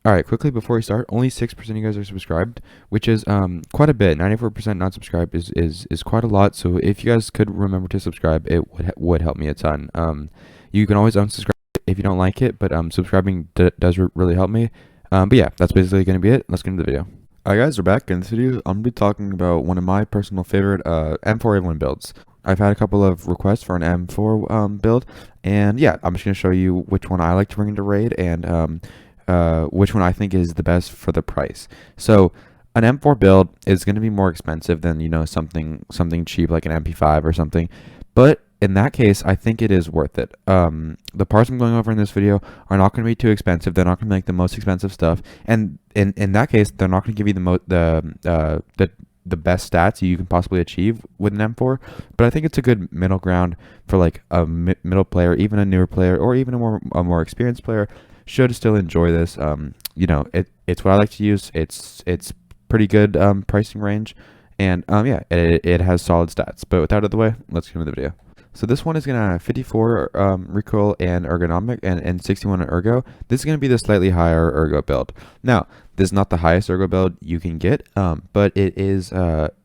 All right, quickly before we start, only 6% of you guys are subscribed, which is quite a bit. 94% not subscribed is quite a lot. So if you guys could remember to subscribe, it would help me a ton. You can always unsubscribe if you don't like it, but subscribing does really help me. But yeah, that's basically gonna be it. Let's get into the video. Alright guys, we're back. In this video, I'm gonna be talking about one of my personal favorite M4A1 builds. I've had a couple of requests for an M4 build, and yeah, I'm just gonna show you which one I like to bring into raid and which one I think is the best for the price. So an M4 build is going to be more expensive than, you know, something cheap like an MP5 or something, but in that case, I think it is worth it. The parts I'm going over in this video are not going to be too expensive. They're not going to be like the most expensive stuff, and in that case, they're not going to give you the best stats you can possibly achieve with an M4. But I think it's a good middle ground for like a middle player, even a newer player, or even a more experienced player should still enjoy this. You know, it's what I like to use. It's pretty good pricing range, and yeah, it has solid stats. But with that out of the way, let's get into the video. So this one is gonna have 54 recoil and ergonomic and 61 ergo. This is gonna be the slightly higher ergo build. Now, this is not the highest ergo build you can get, but it is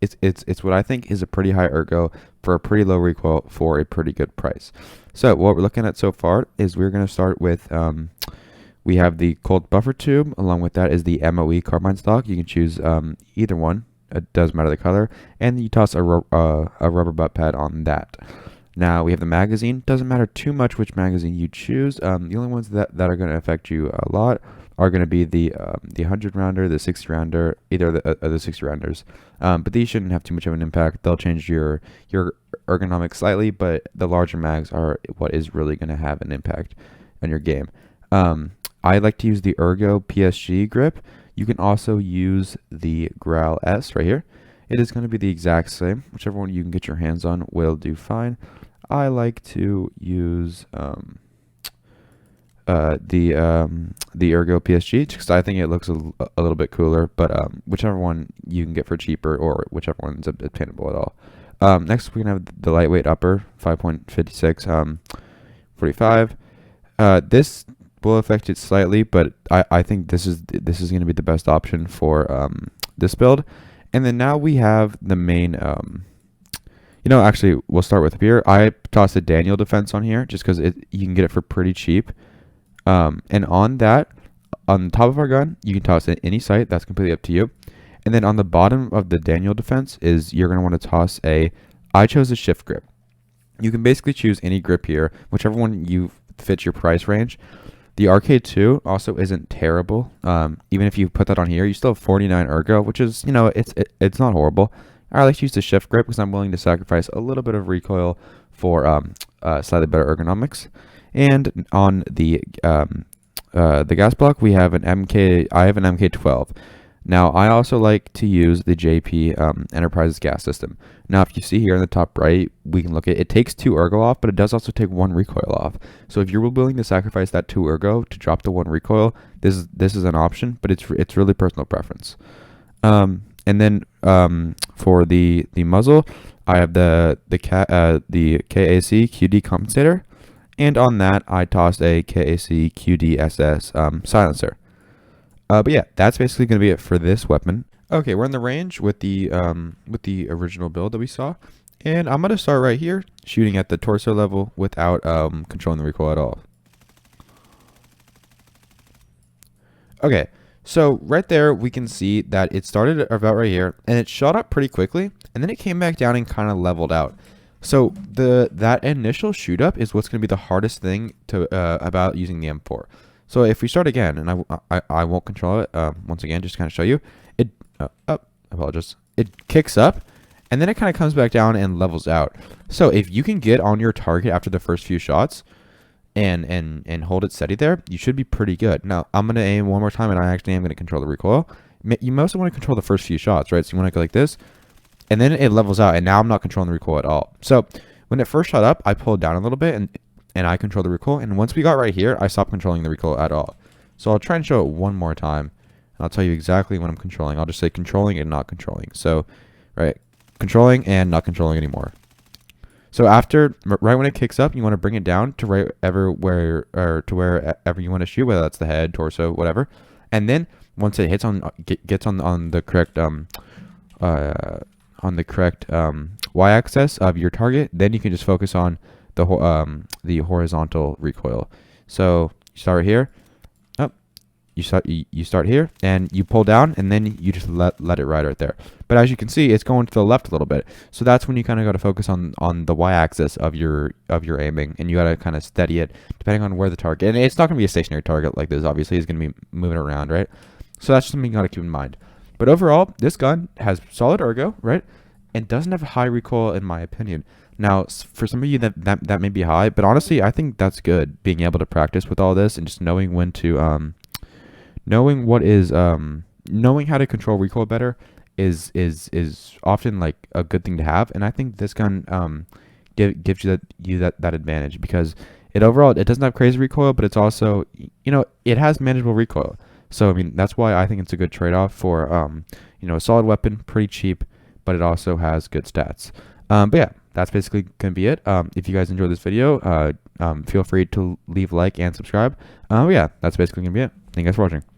it's what I think is a pretty high ergo for a pretty low recoil for a pretty good price. So what we're looking at so far is we're gonna start with we have the cold buffer tube. Along with that is the MOE carbine stock. You can choose either one. It doesn't matter the color. And you toss a rubber butt pad on that. Now we have the magazine. Doesn't matter too much which magazine you choose. The only ones that are going to affect you a lot are going to be the 100 rounder, the 60 rounder, either the 60 rounders. But these shouldn't have too much of an impact. They'll change your ergonomics slightly, but the larger mags are what is really going to have an impact on your game. I like to use the Ergo PSG grip. You can also use the Growl S right here. It is going to be the exact same. Whichever one you can get your hands on will do fine. I like to use the Ergo PSG because I think it looks a little bit cooler. But whichever one you can get for cheaper, or whichever one's obtainable at all. Next, we can have the lightweight upper 5.56 45. This will affect it slightly, but I think this is going to be the best option for this build. And then now we have the main you know, actually we'll start with here. I tossed a Daniel defense on here just because you can get it for pretty cheap. And on that, on the top of our gun, you can toss it any sight. That's completely up to you. And then on the bottom of the Daniel defense is you're going to want to toss I chose a shift grip. You can basically choose any grip here, whichever one you fits your price range. The RK2 also isn't terrible. Even if you put that on here, you still have 49 ergo, which is, you know, it's not horrible. I like to use the shift grip because I'm willing to sacrifice a little bit of recoil for slightly better ergonomics. And on the gas block, we have an MK. I have an MK12. Now, I also like to use the JP Enterprises gas system. Now, if you see here in the top right, we can look at it. It takes 2 ergo off, but it does also take 1 recoil off. So if you're willing to sacrifice that 2 ergo to drop the 1 recoil, this is an option, but it's really personal preference. And then for the muzzle, I have the KAC QD compensator, and on that I tossed a KAC QD SS silencer. But yeah, that's basically going to be it for this weapon. Okay, we're in the range with the original build that we saw, and I'm going to start right here, shooting at the torso level without controlling the recoil at all. Okay, so right there we can see that it started about right here, and it shot up pretty quickly, and then it came back down and kind of leveled out. So that initial shoot up is what's going to be the hardest thing about using the M4. So if we start again, and I won't control it once again, just to kind of show you, I apologize. It kicks up, and then it kind of comes back down and levels out. So if you can get on your target after the first few shots, and hold it steady there, you should be pretty good. Now I'm gonna aim one more time, and I actually am gonna control the recoil. You mostly want to control the first few shots, right? So you want to go like this, and then it levels out, and now I'm not controlling the recoil at all. So when it first shot up, I pulled down a little bit, and I control the recoil, and once we got right here, I stopped controlling the recoil at all. So I'll try and show it one more time, and I'll tell you exactly what I'm controlling. I'll just say controlling and not controlling. So, right, controlling and not controlling anymore. So after, right when it kicks up, you want to bring it down to wherever you want to shoot, whether that's the head, torso, whatever. And then once it hits on gets on the correct y-axis of your target, then you can just focus on the horizontal recoil. So you start here. Oh, you start here, and you pull down, and then you just let it ride right there. But as you can see, it's going to the left a little bit. So that's when you kind of got to focus on the y-axis of your aiming, and you got to kind of steady it depending on where the target. And it's not going to be a stationary target like this. Obviously, it's going to be moving around, right? So that's something you got to keep in mind. But overall, this gun has solid ergo, right? And doesn't have high recoil, in my opinion. Now, for some of you, that may be high, but honestly, I think that's good. Being able to practice with all this and just knowing when to, knowing how to control recoil better is often like a good thing to have. And I think this gun gives you that advantage, because it doesn't have crazy recoil, but it's also, it has manageable recoil. So I mean, that's why I think it's a good trade-off for a solid weapon, pretty cheap, but it also has good stats. But yeah, that's basically gonna be it. If you guys enjoyed this video, feel free to leave a like and subscribe. Yeah, that's basically gonna be it. Thank you guys for watching.